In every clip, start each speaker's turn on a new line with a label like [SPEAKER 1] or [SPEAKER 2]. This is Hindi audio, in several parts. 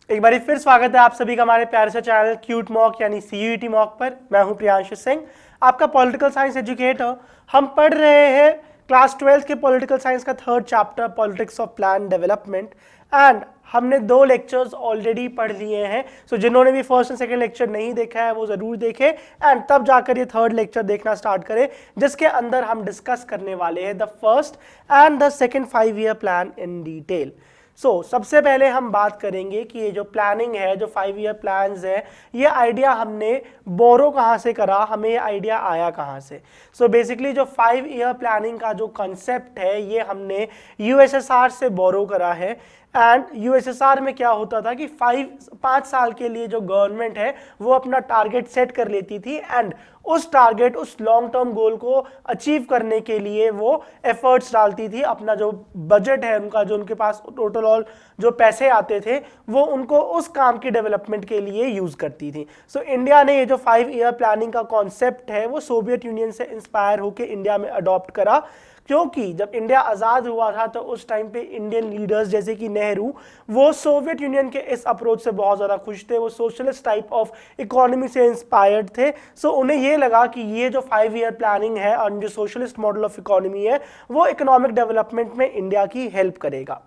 [SPEAKER 1] एक बार फिर स्वागत है आप सभी का हमारे प्यारे से चैनल क्यूट मॉक यानी सीयूईटी मॉक पर। मैं हूं प्रियांशु सिंह, आपका पॉलिटिकल साइंस एजुकेटर। हम पढ़ रहे हैं क्लास 12 के पॉलिटिकल साइंस का third chapter politics of plan development and हमने 2 लेक्चर्स ऑलरेडी पढ़ लिए हैं। सो जिन्होंने भी फर्स्ट एंड सेकंड लेक्चर नहीं देखा है वो ज़रूर देखें एंड तब जाकर ये थर्ड लेक्चर देखना स्टार्ट करें, जिसके अंदर हम डिस्कस करने वाले हैं the first and the second 5 year plan in detail. सबसे पहले हम बात करेंगे कि ये जो प्लानिंग है, जो 5 ईयर प्लान्स है, ये आइडिया हमने बोरो कहाँ से करा, हमें ये आइडिया आया कहाँ से। बेसिकली जो 5 ईयर प्लानिंग का जो कॉन्सेप्ट है ये हमने यूएसएसआर से बोरो करा है। एंड यूएसएसआर में क्या होता था कि 5 साल के लिए जो गवर्नमेंट है वो अपना टारगेट सेट कर लेती थी एंड उस टारगेट, उस लॉन्ग टर्म गोल को अचीव करने के लिए वो एफर्ट्स डालती थी। अपना जो बजट है उनका, जो उनके पास टोटल ऑल जो पैसे आते थे वो उनको उस काम की डेवलपमेंट के लिए यूज करती थी। इंडिया ने ये जो 5 ईयर प्लानिंग का कॉन्सेप्ट है वो सोवियत यूनियन से इंस्पायर होकर इंडिया में अडॉप्ट करा, क्योंकि जब इंडिया आज़ाद हुआ था तो उस टाइम पे इंडियन लीडर्स जैसे कि नेहरू वो सोवियत यूनियन के इस अप्रोच से बहुत ज़्यादा खुश थे। वो सोशलिस्ट टाइप ऑफ इकोनॉमी से इंस्पायर्ड थे। उन्हें ये लगा कि ये जो 5 ईयर प्लानिंग है और जो सोशलिस्ट मॉडल ऑफ इकोनॉमी है वो इकोनॉमिक डेवलपमेंट में इंडिया की हेल्प करेगा।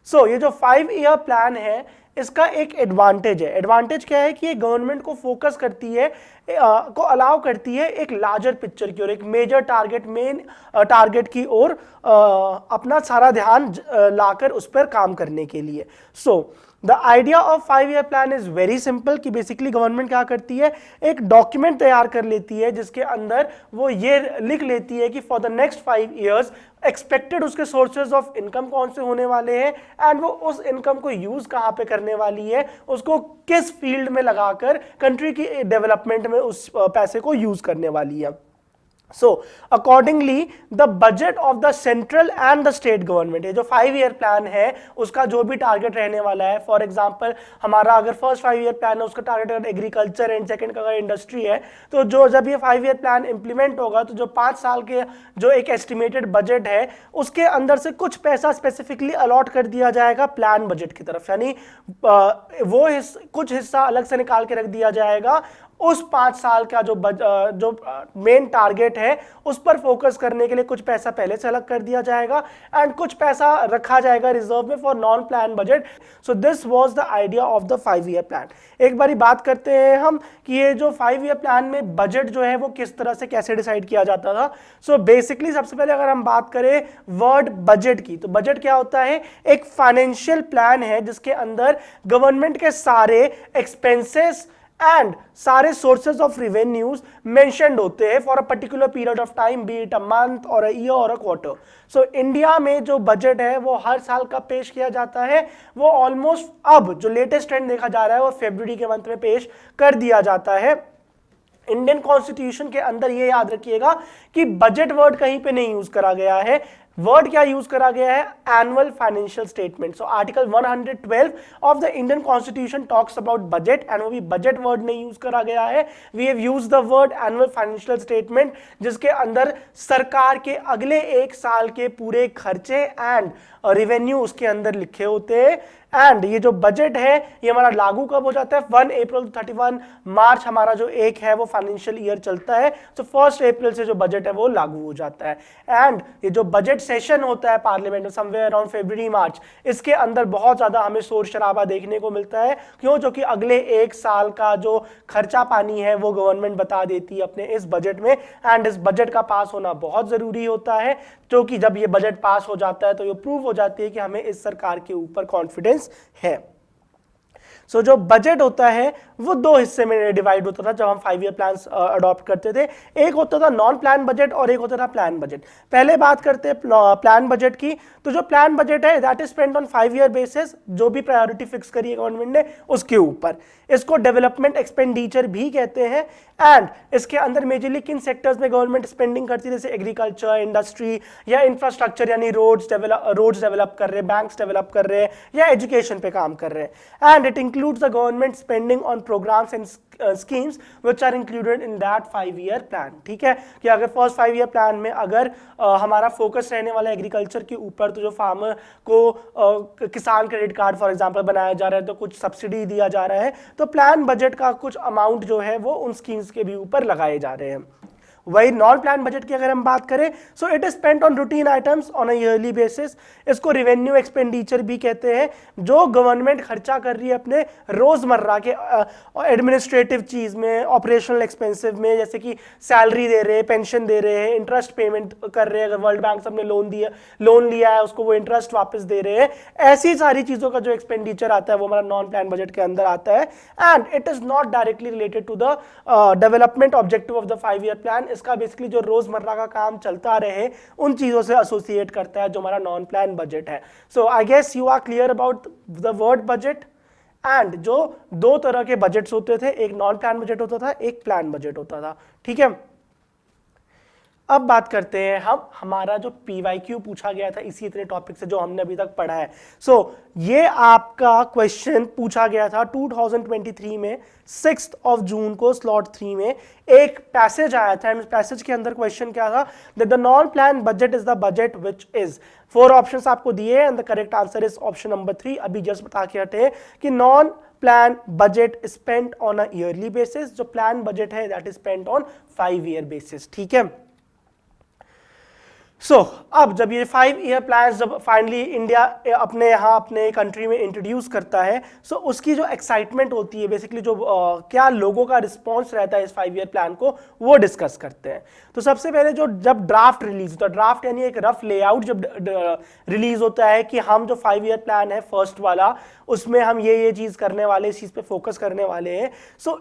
[SPEAKER 1] ये जो 5 ईयर प्लान है इसका एक एडवांटेज है। एडवांटेज क्या है कि ये गवर्नमेंट को फोकस करती है, को अलाउ करती है एक लार्जर पिक्चर की ओर, एक मेजर टारगेट, मेन टारगेट की ओर अपना सारा ध्यान लाकर उस पर काम करने के लिए। The idea of 5 year plan is very simple कि बेसिकली गवर्नमेंट क्या करती है, एक डॉक्यूमेंट तैयार कर लेती है जिसके अंदर वो ये लिख लेती है कि for the next 5 years expected उसके सोर्सेज ऑफ इनकम कौन से होने वाले हैं एंड वो उस इनकम को यूज कहाँ पे करने वाली है, उसको किस फील्ड में लगाकर कंट्री की डेवलपमेंट में उस पैसे को यूज करने वाली है। Accordingly, the budget of the central and the state government, ये जो 5 ईयर प्लान है उसका जो भी टारगेट रहने वाला है, फॉर एग्जांपल हमारा अगर फर्स्ट 5 ईयर प्लान है उसका टारगेट अगर एग्रीकल्चर एंड सेकंड का अगर इंडस्ट्री है, तो जो जब ये 5 ईयर प्लान इंप्लीमेंट होगा तो जो 5 साल के जो एक एस्टिमेटेड बजट है उसके अंदर से कुछ पैसा स्पेसिफिकली अलॉट कर दिया जाएगा प्लान बजट की तरफ, यानी वो कुछ हिस्सा अलग से निकाल के रख दिया जाएगा उस 5 साल का जो मेन टारगेट है उस पर फोकस करने के लिए। कुछ पैसा पहले से अलग कर दिया जाएगा एंड कुछ पैसा रखा जाएगा रिजर्व में for non plan budget. This was the idea of the 5 year plan. एक बारी बात करते हैं हम कि ये जो 5 ईयर प्लान में बजट जो है वो किस तरह से कैसे डिसाइड किया जाता था। बेसिकली सबसे पहले अगर हम बात करें वर्ड बजट की, तो बजट क्या होता है, एक फाइनेंशियल प्लान है जिसके अंदर गवर्नमेंट के सारे एक्सपेंसेस एंड सारे सोर्सेज ऑफ रिवेन्यूज मेंशन्ड होते हैं for a particular period of time, B it a month और अ ईयर और अ क्वार्टर। इंडिया में जो बजट है वो हर साल का पेश किया जाता है। वो ऑलमोस्ट अब जो लेटेस्ट ट्रेंड देखा जा रहा है वो फरवरी के मंथ में पेश कर दिया जाता है। इंडियन कॉन्स्टिट्यूशन के अंदर ये याद रखिएगा कि बजट वर्ड कहीं पे नहीं यूज करा गया है। वर्ड क्या यूज करा गया है, annual financial statement. Article 112 of the Indian constitution talks about budget and वो भी बजट वर्ड नहीं यूज करा गया है। We have use the word annual financial statement, जिसके अंदर सरकार के अगले 1 साल के पूरे खर्चे एंड रेवेन्यू उसके अंदर लिखे होते हैं। एंड ये जो बजट है ये हमारा लागू कब हो जाता है, 1 अप्रैल 31 मार्च हमारा जो एक है वो फाइनेंशियल ईयर चलता है। 1 अप्रैल से जो बजट है वो लागू हो जाता है। एंड ये जो बजट सेशन होता है पार्लियामेंट में समवेयर अराउंड फरवरी मार्च, इसके अंदर बहुत ज्यादा हमें शोर शराबा देखने को मिलता है। क्यों? जो कि अगले 1 साल का जो खर्चा पानी है वो गवर्नमेंट बता देती है अपने इस बजट में। एंड इस बजट का पास होना बहुत जरूरी होता है, क्योंकि जब ये बजट पास हो जाता है तो ये प्रूव हो जाती है कि हमें इस सरकार के ऊपर कॉन्फिडेंस है। जो बजट होता है वो 2 हिस्से में डिवाइड होता था जब हम 5 ईयर प्लान अडॉप्ट करते थे। एक होता था नॉन प्लान बजट और एक होता था प्लान बजट। पहले बात करते हैं प्लान बजट की। तो जो प्लान बजट है that is spent on 5 year basis, जो भी प्रायोरिटी फिक्स करी है गवर्नमेंट ने उसके ऊपर। इसको डेवलपमेंट एक्सपेंडिचर भी कहते हैं। एंड इसके अंदर मेजरली किन सेक्टर्स में गवर्नमेंट स्पेंडिंग करती है, जैसे एग्रीकल्चर, इंडस्ट्री या इंफ्रास्ट्रक्चर, यानी रोड्स डेवलप कर रहे हैं, बैंक्स डेवलप कर रहे हैं या एजुकेशन पे काम कर रहे हैं। And it includes the government spending on programs and schemes which are included in that 5-year plan। ठीक है, कि अगर फर्स्ट 5-year प्लान में अगर हमारा फोकस रहने वाला एग्रीकल्चर के ऊपर, तो जो फार्मर को किसान क्रेडिट कार्ड फॉर एग्जांपल बनाया जा रहा है, तो कुछ सब्सिडी दिया जा रहा है, तो प्लान बजट का कुछ अमाउंट जो है वो उन स्कीम्स के भी ऊपर लगाए जा रहे हैं। वही नॉन प्लान बजट की अगर हम बात करें, so it is spent on routine items on a yearly basis. इसको रेवेन्यू एक्सपेंडिचर भी कहते हैं, जो गवर्नमेंट खर्चा कर रही है अपने रोजमर्रा के एडमिनिस्ट्रेटिव चीज में, ऑपरेशनल एक्सपेंसिव में, जैसे कि सैलरी दे रहे हैं, पेंशन दे रहे हैं, इंटरेस्ट पेमेंट कर रहे हैं, अगर वर्ल्ड बैंक से हमने लोन लिया है उसको वो इंटरेस्ट वापस दे रहे हैं, ऐसी सारी चीजों का जो एक्सपेंडिचर आता है वो हमारा नॉन प्लान बजट के अंदर आता है। And it is not directly related to the development objective of the 5-year plan. इसका बेसिकली जो रोजमर्रा का काम चलता रहे उन चीजों से एसोसिएट करता है जो हमारा नॉन प्लान बजट है। So I guess you are clear about the word budget. And जो दो तरह के बजट्स होते थे, एक नॉन प्लान बजट होता था, एक प्लान बजट होता था। ठीक है, अब बात करते हैं हम हमारा जो PYQ पूछा गया था इसी इतने टॉपिक से जो हमने अभी तक पढ़ा है। सो ये आपका क्वेश्चन पूछा गया था 2023 में 6 जून को स्लॉट 3 में एक पैसेज आया था। एंड पैसेज के अंदर क्वेश्चन क्या था, that the non plan budget is the budget which is, 4 options आपको दिए and the correct answer is option number 3। अभी जस्ट बता के हटे कि non plan budget spent on a yearly basis, जो प्लान बजट है that is spent on 5-year basis. ठीक है, अब जब ये 5-year प्लान जब फाइनली इंडिया अपने यहाँ अपने कंट्री में इंट्रोड्यूस करता है, उसकी जो एक्साइटमेंट होती है, बेसिकली जो क्या लोगों का रिस्पॉन्स रहता है इस 5-year प्लान को, वो डिस्कस करते हैं। तो सबसे पहले जब ड्राफ्ट रिलीज होता है, ड्राफ्ट यानी एक रफ लेआउट जब रिलीज होता है कि हम जो 5-year प्लान है फर्स्ट वाला, उसमें हम ये चीज करने वाले, इस चीज पे फोकस करने वाले हैं।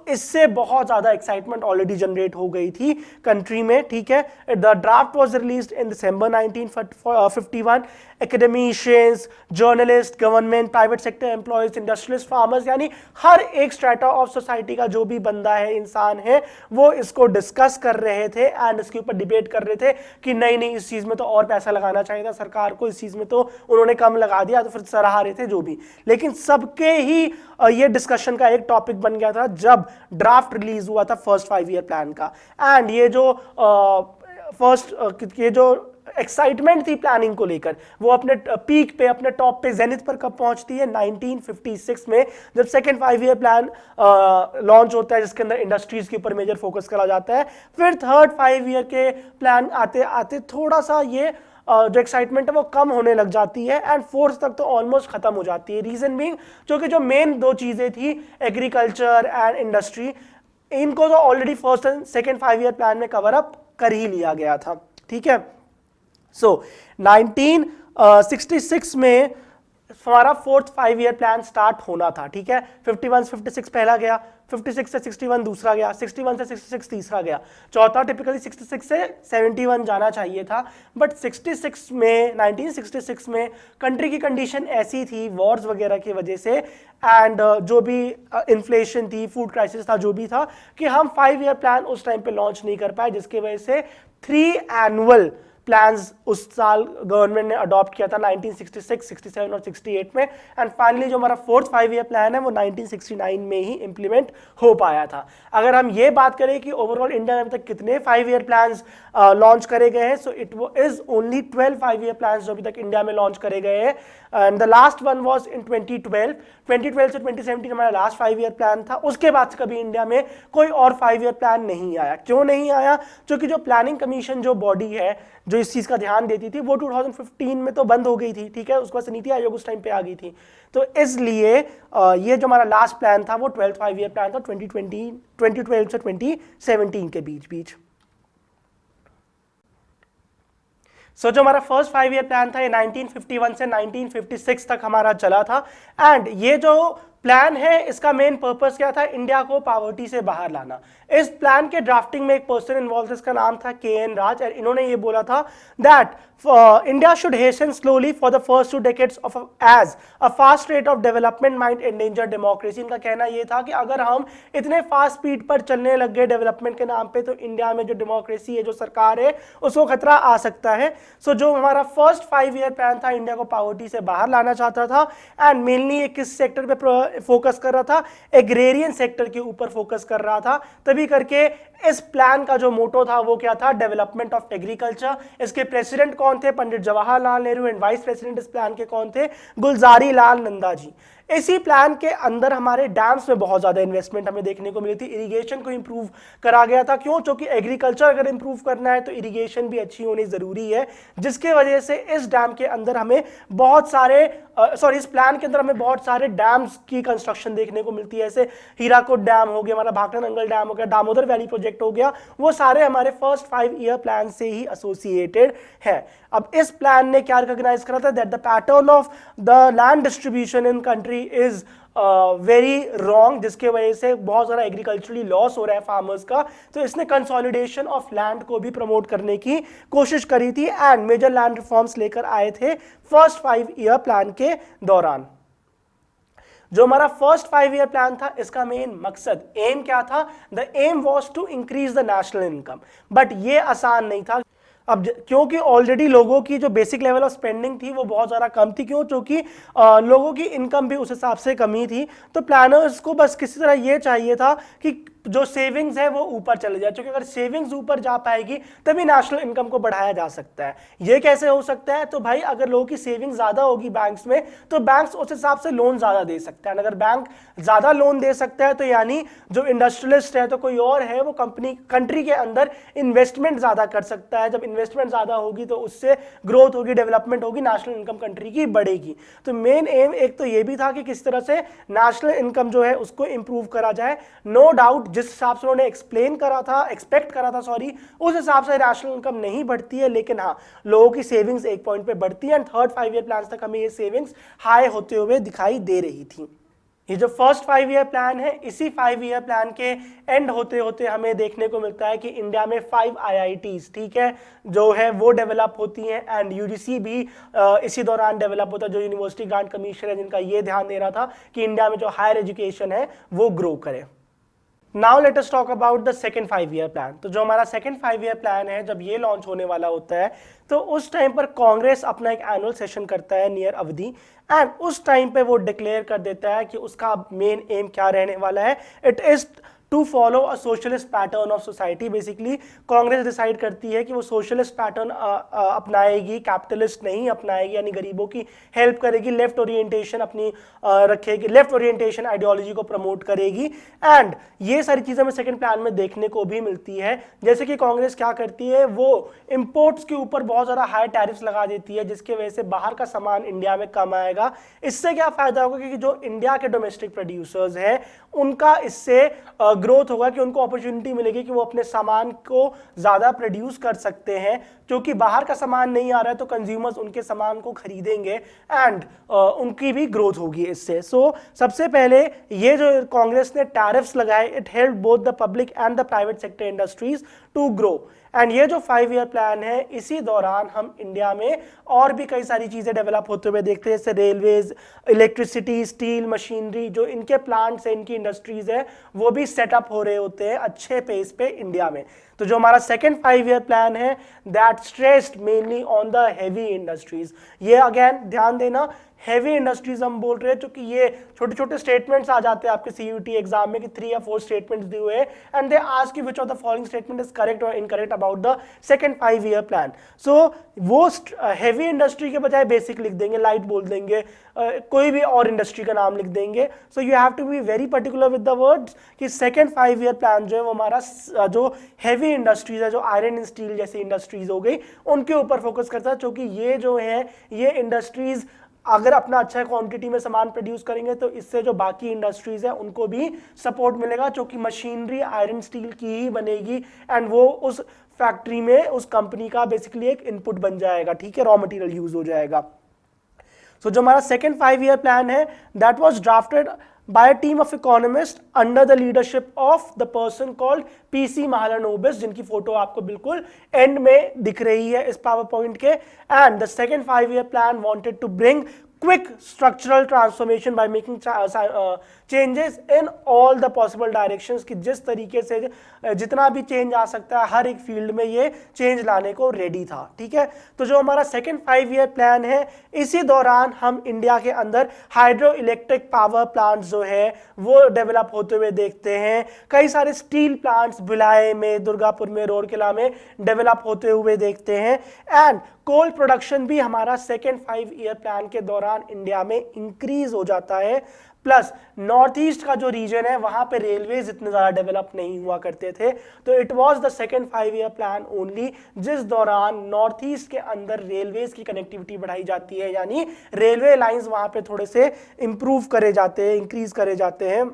[SPEAKER 1] इससे बहुत ज्यादा एक्साइटमेंट ऑलरेडी जनरेट हो गई थी कंट्री में। ठीक है, the draft was released in December 1951। Academicians, journalist, government, private sector employees, industrialist, farmers, यानी हर एक स्ट्रेटा ऑफ सोसाइटी का जो भी बंदा है, इंसान है, वो इसको डिस्कस कर रहे थे एंड इसके ऊपर डिबेट कर रहे थे कि नहीं इस चीज में तो और पैसा लगाना चाहिए था सरकार को, इस चीज में तो उन्होंने कम लगा दिया, तो फिर सराहा रहे थे जो भी। लेकिन सबके ही ये डिस्कशन का एक टॉपिक बन गया था जब ड्राफ्ट रिलीज हुआ था फर्स्ट 5-year प्लान का। एंड ये जो एक्साइटमेंट थी प्लानिंग को लेकर, वो अपने पीक पे, अपने टॉप पे, जेनिथ पर कब पहुंचती है, 1956 में, जब सेकेंड 5-year प्लान लॉन्च होता है, जिसके अंदर इंडस्ट्रीज के ऊपर मेजर फोकस करा जाता है। फिर थर्ड 5-year के प्लान आते आते थोड़ा सा ये जो एक्साइटमेंट है वो कम होने लग जाती है एंड फोर्थ तक तो ऑलमोस्ट खत्म हो जाती है। रीजन बीइंग, क्योंकि जो मेन दो चीजें थी, एग्रीकल्चर एंड इंडस्ट्री, इनको तो already first and second 5-year plan में कवर अप कर ही लिया गया था। ठीक है, 1966 में हमारा फोर्थ 5-year प्लान स्टार्ट होना था। ठीक है, 51 से 56 पहला गया, 56 से 61 दूसरा गया, 61 से 66 तीसरा गया, चौथा टिपिकली 66 से 71 जाना चाहिए था। बट 1966 में कंट्री की कंडीशन ऐसी थी वॉर्स वगैरह की वजह से एंड जो भी इन्फ्लेशन थी, फूड क्राइसिस था, जो भी था, कि हम 5-year प्लान उस टाइम पे लॉन्च नहीं कर पाए, जिसकी वजह से 3 एनुअल प्लान्स उस साल गवर्नमेंट ने अडॉप्ट किया था 1966, 67 और 68 में। एंड फाइनली जो हमारा फोर्थ 5-year प्लान है वो 1969 में ही इंप्लीमेंट हो पाया था। अगर हम ये बात करें कि ओवरऑल इंडिया में अभी तक कितने 5-year प्लान्स लॉन्च करे गए हैं, so it is only 12 5-year plans जो अभी तक इंडिया में लॉन्च करे गए हैं। And the last one was in 2012 से 2017 हमारा लास्ट 5-year प्लान था। उसके बाद से कभी इंडिया में कोई और 5-year प्लान नहीं आया। क्यों नहीं आया? क्योंकि जो प्लानिंग कमीशन जो बॉडी है जो इस चीज का ध्यान देती थी, वो 2015 में तो बंद हो गई थी। ठीक है, उसके बाद नीति आयोग उस टाइम पे आ गई थी। तो इसलिए ये जो हमारा लास्ट प्लान था वो 12th 5-year प्लान था 2012 से 2017 के बीच। सो जो हमारा फर्स्ट 5-year प्लान था ये 1951 से 1956 तक हमारा चला था। एंड ये जो प्लान है इसका मेन पर्पस क्या था? इंडिया को पॉवर्टी से बाहर लाना। इस प्लान के ड्राफ्टिंग में एक पर्सन इन्वॉल्व था, इसका नाम था KN राज। और इन्होंने ये बोला था that India should hasten slowly for the first 2 decades of as a fast rate of development might endanger democracy. इनका कहना ये था कि अगर हम इतने फास्ट स्पीड पर चलने लग गए डेवलपमेंट के नाम पे, तो इंडिया में जो डेमोक्रेसी है, जो सरकार है, उसको खतरा आ सकता है। सो जो हमारा फर्स्ट 5-year प्लान था, इंडिया को पॉवर्टी से बाहर लाना चाहता था। एंड मेनली ये किस सेक्टर पे फोकस कर रहा था, एग्रेरियन सेक्टर के ऊपर फोकस कर रहा था। तभी करके इस प्लान का जो मोटो था वो क्या था, डेवलपमेंट ऑफ एग्रीकल्चर। इसके प्रेसिडेंट कौन थे, Pandit Jawaharlal Nehru, and vice president इस प्लान के कौन थे, गुलजारी लाल नंदा जी। इसी प्लान के अंदर हमारे डैम्स में बहुत ज्यादा इन्वेस्टमेंट हमें देखने को मिली थी, इरिगेशन को इंप्रूव करा गया था। क्यों? क्योंकि एग्रीकल्चर अगर इंप्रूव करना है तो इरिगेशन भी अच्छी होनी जरूरी है, जिसके वजह से इस डैम के अंदर हमें बहुत सारे इस प्लान के अंदर हमें बहुत सारे डैम्स की कंस्ट्रक्शन देखने को मिलती है। जैसे हीराकुद डैम हो गया, हमारा भाखड़ा नंगल डैम हो गया, दामोदर वैली प्रोजेक्ट हो गया, वो सारे हमारे फर्स्ट 5 ईयर प्लान से ही एसोसिएटेड है। अब इस प्लान ने क्या रिकॉग्नाइज करा था, that the pattern of the land distribution in country is very wrong, जिसके वजह से बहुत सारा एग्रीकल्चरली लॉस हो रहा है फार्मर्स का। तो इसने कंसोलिडेशन ऑफ लैंड को भी प्रमोट करने की कोशिश करी थी एंड मेजर लैंड रिफॉर्म्स लेकर आए थे फर्स्ट 5 ईयर प्लान के दौरान। जो हमारा फर्स्ट 5 ईयर प्लान था, इसका मेन मकसद, एम क्या था, the aim was to increase the national income. But ये आसान नहीं था। अब क्योंकि ऑलरेडी लोगों की जो बेसिक लेवल ऑफ स्पेंडिंग थी वो बहुत ज़्यादा कम थी। क्यों? क्योंकि लोगों की इनकम भी उस हिसाब से कमी थी। तो प्लानर्स को बस किसी तरह ये चाहिए था कि जो सेविंग्स है वो ऊपर चले जाए, क्योंकि अगर सेविंग्स ऊपर जा पाएगी तभी नेशनल इनकम को बढ़ाया जा सकता है। ये कैसे हो सकता है? तो भाई अगर लोगों की सेविंग ज़्यादा होगी बैंक्स में तो बैंक्स उस हिसाब से लोन ज़्यादा दे सकता है। अगर बैंक ज़्यादा लोन दे सकता है तो यानी जो इंडस्ट्रियलिस्ट है तो कोई और है, वो कंट्री के अंदर इन्वेस्टमेंट ज़्यादा कर सकता है। जब इन्वेस्टमेंट ज़्यादा होगी तो उससे ग्रोथ होगी, डेवलपमेंट होगी, नेशनल इनकम कंट्री की बढ़ेगी। तो मेन एम एक तो ये भी था कि किस तरह से नेशनल इनकम जो है उसको इंप्रूव करा जाए। नो डाउट जिस हिसाब से उन्होंने एक्सपेक्ट करा था उस हिसाब से नेशनल इनकम नहीं बढ़ती है, लेकिन हाँ लोगों की सेविंग्स एक पॉइंट पे बढ़ती है एंड थर्ड 5 ईयर प्लान तक हमें ये सेविंग्स हाई होते हुए दिखाई दे रही थी। ये जो फर्स्ट 5 ईयर प्लान है, इसी 5 ईयर प्लान के एंड होते होते हमें देखने को मिलता है कि इंडिया में 5 IITs, ठीक है, जो है वो डेवलप होती हैं एंड यूजीसी भी इसी दौरान डेवलप होता है, जो यूनिवर्सिटी ग्रांट कमीशन है, जिनका ये ध्यान दे रहा था कि इंडिया में जो हायर एजुकेशन है वो ग्रो करे। Now let us talk about the second 5 year plan. तो जो हमारा सेकेंड 5 ईयर प्लान है, जब ये लॉन्च होने वाला होता है तो उस टाइम पर कांग्रेस अपना एक एनुअल सेशन करता है नियर अवधि, एंड उस टाइम पे वो डिक्लेयर कर देता है कि उसका मेन एम क्या रहने वाला है। It is to follow a socialist pattern of society. Basically Congress decide करती है कि वो सोशलिस्ट पैटर्न अपनाएगी, कैपिटलिस्ट नहीं अपनाएगी, यानी गरीबों की हेल्प करेगी, लेफ्ट ओरिएंटेशन अपनी रखेगी, लेफ्ट ओरिएंटेशन आइडियोलॉजी को प्रमोट करेगी। एंड ये सारी चीज़ें हमें सेकंड प्लान में देखने को भी मिलती है। जैसे कि कांग्रेस क्या करती है, वो इंपोर्ट्स के ऊपर बहुत ज़्यादा हाई टैरिफ्स लगा देती है, जिसके वजह से बाहर का सामान इंडिया में कम आएगा। इससे क्या फायदा होगा कि जो इंडिया के डोमेस्टिक प्रोड्यूसर्स हैं उनका इससे ग्रोथ होगा, कि उनको अपॉर्चुनिटी मिलेगी कि वो अपने सामान को ज़्यादा प्रोड्यूस कर सकते हैं, क्योंकि बाहर का सामान नहीं आ रहा है तो कंज्यूमर्स उनके सामान को खरीदेंगे एंड उनकी भी ग्रोथ होगी इससे। सो सबसे पहले ये जो कांग्रेस ने टैरिफ्स लगाए, it help both the public and the private sector industries to grow. And ये जो 5 ईयर प्लान है, इसी दौरान हम इंडिया में और भी कई सारी चीज़ें डेवलप होते हुए देखते हैं, जैसे रेलवेज, इलेक्ट्रिसिटी, स्टील, मशीनरी, जो इनके प्लांट्स है, इनकी इंडस्ट्रीज है, वो भी सेटअप हो रहे होते हैं अच्छे पेस पे इंडिया में। तो जो हमारा सेकेंड 5 ईयर प्लान है, that stressed mainly on the heavy industries. ये अगेन ध्यान देना, हैवी इंडस्ट्रीज हम बोल रहे हैं, क्योंकि ये छोटे छोटे स्टेटमेंट्स आ जाते हैं आपके CUT एग्जाम में कि 3 या 4 स्टेटमेंट्स दिए हुए हैं and they ask you which of the following statement is correct और incorrect about the second 5 year plan. So वो हैवी इंडस्ट्री के बजाय बेसिक लिख देंगे, लाइट बोल देंगे, कोई भी और इंडस्ट्री का नाम लिख देंगे। So you have to be very particular with the words कि सेकंड 5 ईयर प्लान जो है वो हमारा जो हैवी इंडस्ट्रीज है, जो आयरन एंड स्टील जैसी इंडस्ट्रीज हो गई, उनके ऊपर फोकस करता है, क्योंकि ये जो है ये इंडस्ट्रीज अगर अपना अच्छा क्वांटिटी में सामान प्रोड्यूस करेंगे तो इससे जो बाकी इंडस्ट्रीज है उनको भी सपोर्ट मिलेगा, क्योंकि मशीनरी आयरन स्टील की ही बनेगी एंड वो उस फैक्ट्री में उस कंपनी का बेसिकली एक इनपुट बन जाएगा, ठीक है, रॉ मटेरियल यूज हो जाएगा। सो जो हमारा सेकेंड 5 ईयर प्लान है, that was drafted by a team of economists under the leadership of the person called PC Mahalanobis, जिनकी फोटो आपको बिल्कुल एंड में दिख रही है इस पावर पॉइंट के। And the second 5 year plan wanted to bring quick structural transformation by making changes in all the possible directions, कि जिस तरीके से जितना भी चेंज आ सकता है हर एक फील्ड में ये चेंज लाने को रेडी था। ठीक है, तो जो हमारा सेकेंड 5 ईयर प्लान है, इसी दौरान हम इंडिया के अंदर हाइड्रो इलेक्ट्रिक पावर प्लांट जो है वो डेवलप होते हुए देखते हैं। कई सारे स्टील प्लांट्स भिलाई में, दुर्गापुर में, रूरकेला में डेवलप होते हुए देखते हैं। एंड कोल प्रोडक्शन भी हमारा सेकेंड 5 ईयर प्लान के दौरान इंडिया में इंक्रीज हो जाता है। प्लस नॉर्थ ईस्ट का जो रीजन है वहां पे रेलवेज इतने ज्यादा डेवलप नहीं हुआ करते थे, तो it was the second 5 year plan only जिस दौरान नॉर्थ ईस्ट के अंदर रेलवेज की कनेक्टिविटी बढ़ाई जाती है, यानी रेलवे लाइंस वहां पे थोड़े से इंप्रूव करे जाते हैं, इंक्रीज करे जाते हैं।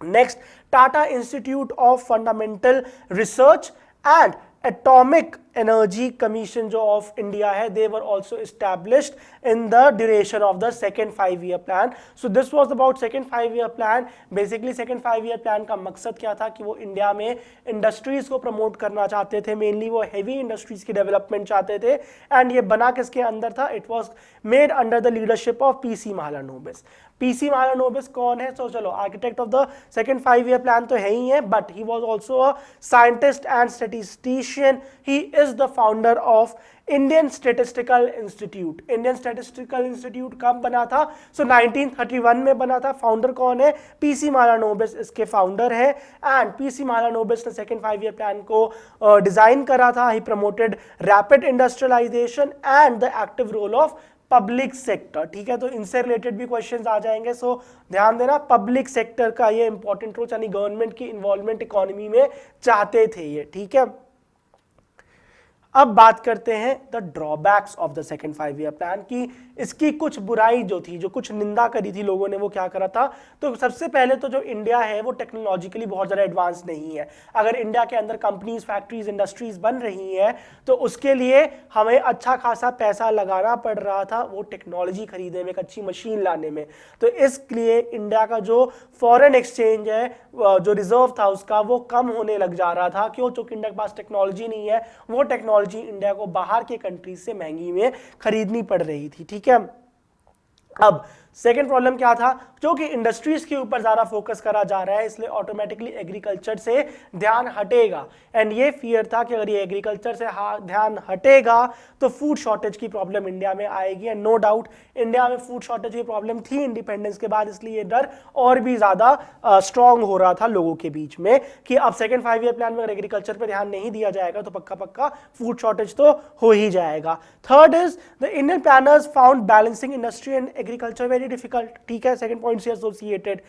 [SPEAKER 1] Next, Tata institute of fundamental research and atomic energy commission जो ऑफ इंडिया है, they were also established in the duration of the second 5 year plan. So this was about second 5 year plan. Basically second 5 year plan का मकसद क्या था कि वो इंडिया में इंडस्ट्रीज को प्रमोट करना चाहते थे, मेनली वो हैवी इंडस्ट्रीज की डेवलपमेंट चाहते थे। एंड ये बना किसके अंदर था? It was made under the leadership of PC Mahalanobis. PC Mahalanobis कौन है? तो चलो, architect of the second 5 year plan तो है ही है, but he was also a scientist and statistician. He is the founder of Indian Statistical Institute। Indian Statistical Institute कब बना था? 1931 में बना था। फाउंडर कौन है? पीसी महालनोबिस इसके फाउंडर है। एंड पीसी महालनोबिस ने सेकेंड 5 ईयर प्लान को डिजाइन करा था। He promoted rapid industrialisation and the active role of public sector. ठीक है, तो इनसे रिलेटेड भी क्वेश्चंस आ जाएंगे, सो ध्यान देना। पब्लिक सेक्टर का ये इंपॉर्टेंट रोल, यानी गवर्नमेंट की इन्वॉल्वमेंट इकोनॉमी में चाहते थे ये। ठीक है, अब बात करते हैं the drawbacks of the second 5 year plan की। इसकी कुछ बुराई जो थी, जो कुछ निंदा करी थी लोगों ने, वो क्या करा था? तो सबसे पहले तो जो इंडिया है वो टेक्नोलॉजिकली बहुत ज़्यादा एडवांस नहीं है। अगर इंडिया के अंदर कंपनीज, फैक्ट्रीज, इंडस्ट्रीज बन रही है तो उसके लिए हमें अच्छा खासा पैसा लगाना पड़ रहा था वो टेक्नोलॉजी खरीदने में, एक अच्छी मशीन लाने में। तो इसलिए इंडिया का जो फॉरेन एक्सचेंज है, जो रिजर्व था उसका, वो कम होने लग जा रहा था। क्यों? क्योंकि इंडिया के पास टेक्नोलॉजी नहीं है, वो टेक्नोलॉजी इंडिया को बाहर के कंट्रीज से महंगी में खरीदनी पड़ रही थी। ठीक है, अब सेकेंड प्रॉब्लम क्या था? जो कि इंडस्ट्रीज के ऊपर ज्यादा फोकस करा जा रहा है, इसलिए ऑटोमेटिकली एग्रीकल्चर से ध्यान हटेगा। एंड ये फियर था कि अगर ये एग्रीकल्चर से ध्यान हटेगा तो फूड शॉर्टेज की प्रॉब्लम इंडिया में आएगी। एंड नो डाउट इंडिया में फूड शॉर्टेज की प्रॉब्लम थी इंडिपेंडेंस के बाद, इसलिए ये डर और भी ज्यादा स्ट्रांग हो रहा था लोगों के बीच में कि अब सेकेंड 5 ईयर प्लान में अगर एग्रीकल्चर पर ध्यान नहीं दिया जाएगा तो पक्का पक्का फूड शॉर्टेज तो हो ही जाएगा। Third is the Indian planners found balancing industry and agriculture very difficult. ठीक है, सेकंड पॉइंट से एसोसिएटेड।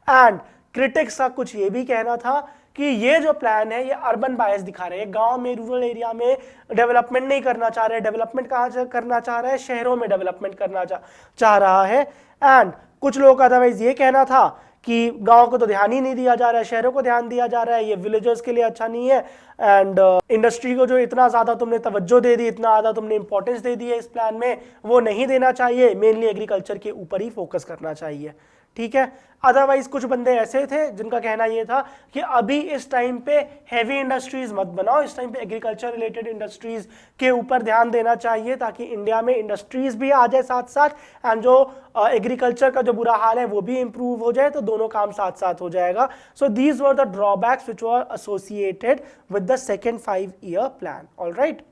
[SPEAKER 1] एंड क्रिटिक्स का कुछ ये भी कहना था कि ये जो प्लान है ये अर्बन बायस दिखा रहे हैं, गांव में, रूरल एरिया में डेवलपमेंट नहीं करना चाह रहे। डेवलपमेंट कहाँ करना चाह रहा है? शहरों में डेवलपमेंट करना चाह रहा है। एंड कुछ लोगों का अदरवाइज ये कहना था कि गांव को तो ध्यान ही नहीं दिया जा रहा है, शहरों को ध्यान दिया जा रहा है, ये विलेजर्स के लिए अच्छा नहीं है। एंड इंडस्ट्री को जो इतना ज़्यादा तुमने तवज्जो दे दी, इतना ज़्यादा तुमने इंपॉर्टेंस दे दी है इस प्लान में, वो नहीं देना चाहिए। मेनली एग्रीकल्चर के ऊपर ही फोकस करना चाहिए। ठीक है, अदरवाइज कुछ बंदे ऐसे थे जिनका कहना यह था कि अभी इस टाइम पे हैवी इंडस्ट्रीज मत बनाओ, इस टाइम पे एग्रीकल्चर रिलेटेड इंडस्ट्रीज के ऊपर ध्यान देना चाहिए ताकि इंडिया में इंडस्ट्रीज भी आ जाए साथ साथ, एंड जो एग्रीकल्चर का जो बुरा हाल है वो भी इंप्रूव हो जाए, तो दोनों काम साथ साथ हो जाएगा। So these were the drawbacks which were associated with the second 5 year plan. Alright,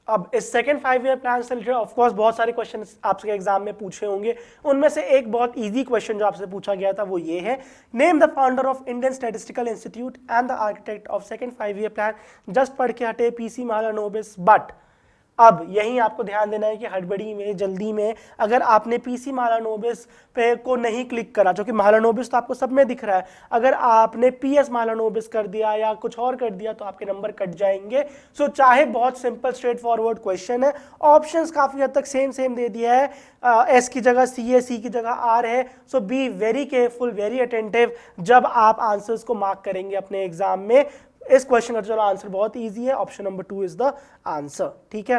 [SPEAKER 1] अब इस सेकेंड 5 ईयर प्लान से रिलेटेड ऑफकोर्स बहुत सारे क्वेश्चन आपके एग्जाम में पूछे होंगे। उनमें से एक बहुत इजी क्वेश्चन जो आपसे पूछा गया था वो ये है, name the founder of Indian statistical institute and the architect of second 5 year plan. Just पढ़ के हटे पीसी महालनोबिस। बट अब यहीं आपको ध्यान देना है कि हड़बड़ी में, जल्दी में, अगर आपने पीसी महालनोबिस पे को नहीं क्लिक करा, जो कि महालनोबिस तो आपको सब में दिख रहा है, अगर आपने पीएस महालनोबिस कर दिया या कुछ और कर दिया तो आपके नंबर कट जाएंगे। सो चाहे बहुत सिंपल स्ट्रेट फॉरवर्ड क्वेश्चन है, ऑप्शंस काफी हद तक सेम दे दिया है, एस की जगह सी है, सी की जगह आर है। So be very careful, very attentive जब आप आंसर्स को मार्क करेंगे अपने एग्जाम में। इस क्वेश्चन का चलो आंसर बहुत इजी है, option number 2 is the answer. ठीक है,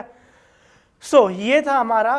[SPEAKER 1] सो ये था हमारा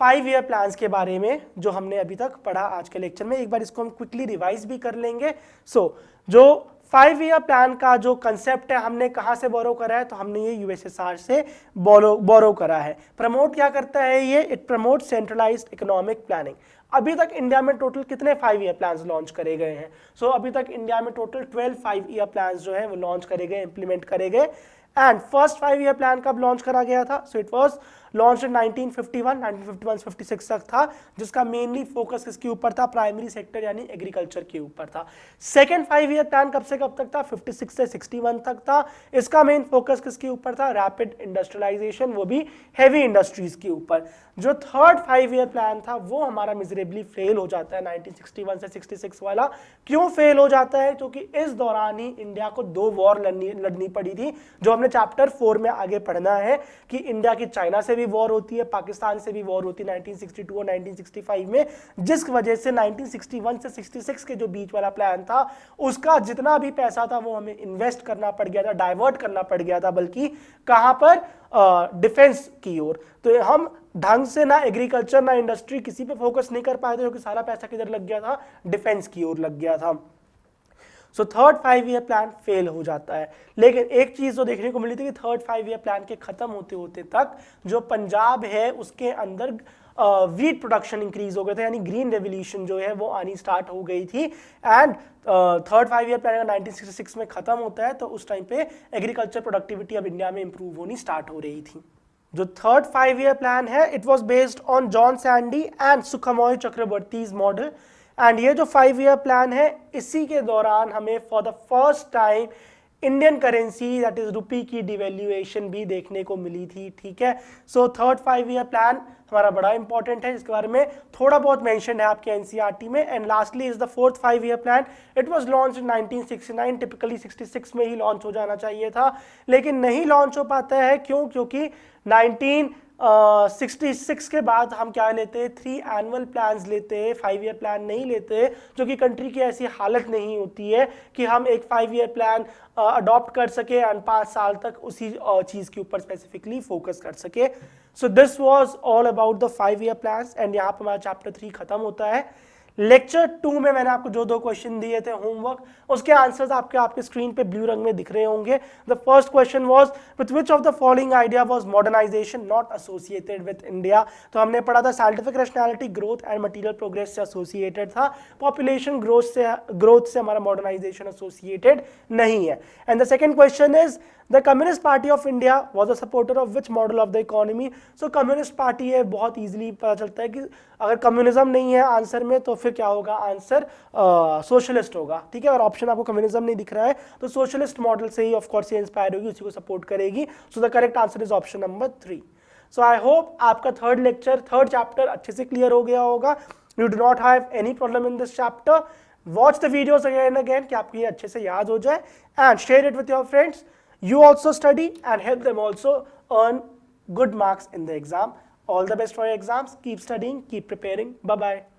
[SPEAKER 1] 5 ईयर प्लान्स के बारे में जो हमने अभी तक पढ़ा आज के लेक्चर में। एक बार इसको हम क्विकली रिवाइज भी कर लेंगे। सो जो 5 ईयर प्लान का जो कंसेप्ट है हमने कहां से बोरो करा है, तो हमने ये यूएसएसआर से बोरो करा है। प्रमोट क्या करता है ये, it promote centralised economic planning. अभी तक इंडिया में टोटल कितने 5 ईयर प्लान्स लॉन्च करे गए हैं? सो अभी तक इंडिया में टोटल 12 5 ईयर प्लान्स जो है वो लॉन्च करे गए, इंप्लीमेंट करे गए। एंड फर्स्ट 5 ईयर प्लान कब लॉन्च करा गया था? So it was launch in 1951 से 56 तक था, जिसका मेनली फोकस किसके ऊपर था? प्राइमरी सेक्टर यानी एग्रीकल्चर के ऊपर था। सेकेंड 5 ईयर प्लान कब से कब तक था? 56 से 61 तक था। इसका मेन फोकस किसके ऊपर था? रैपिड इंडस्ट्रियलाइजेशन, वो भी हैवी इंडस्ट्रीज के ऊपर। जो थर्ड 5 ईयर प्लान था वो हमारा मिजरेबली फेल हो जाता है 1961 से 66 वाला। क्यों फेल हो जाता है? क्योंकि इस दौरान ही इंडिया को 2 वॉर लड़नी पड़ी थी, जो हमने चैप्टर 4 में आगे पढ़ना है कि इंडिया की चाइना से भी वॉर होती है, पाकिस्तान से भी वॉर होती है 1962 और 1965 में, जिस वजह से 1961 से 66 के जो बीच वाला प्लान था उसका जितना भी पैसा था वो हमें इन्वेस्ट करना पड़ गया था, डाइवर्ट करना पड़ गया था, बल्कि कहां पर? डिफेंस की ओर। तो हम ढंग से ना एग्रीकल्चर ना इंडस्ट्री किसी पे फोकस नहीं कर पाए थे, क्योंकि सारा पैसा किधर लग गया था? डिफेंस की ओर लग गया था। So third 5 year plan fail हो जाता है। लेकिन एक चीज जो देखने को मिली थी कि थर्ड 5 ईयर प्लान के खत्म होते होते तक जो पंजाब है उसके अंदर वीट प्रोडक्शन इंक्रीज हो गए थे, यानी ग्रीन रेवोल्यूशन जो है वो आनी स्टार्ट हो गई थी। एंड थर्ड 5 ईयर प्लान 1966 में खत्म होता है, तो उस टाइम पे एग्रीकल्चर प्रोडक्टिविटी अब इंडिया में इंप्रूव होनी स्टार्ट हो रही थी। जो थर्ड 5 ईयर प्लान है it was based on John Sandy and Sukhamoy Chakravarty's model. And ये जो 5 ईयर प्लान है इसी के दौरान हमें for the first time Indian currency that is rupee की डिवैल्यूएशन भी देखने को मिली थी। ठीक है, सो थर्ड 5 ईयर प्लान हमारा बड़ा इंपॉर्टेंट है, जिसके बारे में थोड़ा बहुत मेंशन है आपके एनसीईआरटी में। And lastly is the fourth 5 year plan. It was launch in 1969, typically 66 में ही लॉन्च हो जाना चाहिए था, लेकिन नहीं लॉन्च हो पाता है। क्यों? क्योंकि 1966 के बाद हम क्या लेते हैं? 3 एनुअल प्लान्स लेते हैं, 5 ईयर प्लान नहीं लेते, जो कि कंट्री की ऐसी हालत नहीं होती है कि हम एक 5 ईयर प्लान अडॉप्ट कर सके एंड 5 साल तक उसी चीज के ऊपर स्पेसिफिकली फोकस कर सके। सो this was all about the 5 year plans. And यहाँ पर हमारा चैप्टर 3 खत्म होता है। लेक्चर 2 में मैंने आपको जो 2 क्वेश्चन दिए थे होमवर्क, उसके आंसर्स आपके स्क्रीन पे ब्लू रंग में दिख रहे होंगे। The first question was with which of the following idea was modernization not associated with India. तो हमने पढ़ा था scientific rationality growth and material progress से एसोसिएटेड था, पॉपुलेशन ग्रोथ से हमारा मॉडर्नाइजेशन एसोसिएटेड नहीं है। And the second question is the Communist Party of India was a supporter of which model of the economy. So communist party है, बहुत इजीली पता चलता है कि अगर कम्युनिज्म नहीं है आंसर में तो फिर क्या होगा? आंसर सोशलिस्ट होगा। ठीक है, अगर ऑप्शन आपको कम्युनिज्म नहीं दिख रहा है तो सोशलिस्ट मॉडल से ही ऑफ कोर्स ये इंस्पायर होगी, उसी को सपोर्ट करेगी। So the correct answer is option number 3। So I hope आपका थर्ड चैप्टर अच्छे से क्लियर हो गया होगा। You do not have any problem in this chapter. Watch the videos again and again कि आपको ये अच्छे से याद हो जाए, and share it with your friends. You also study and help them also earn good marks in the exam. All the best for your exams. Keep studying, keep preparing. Bye-bye.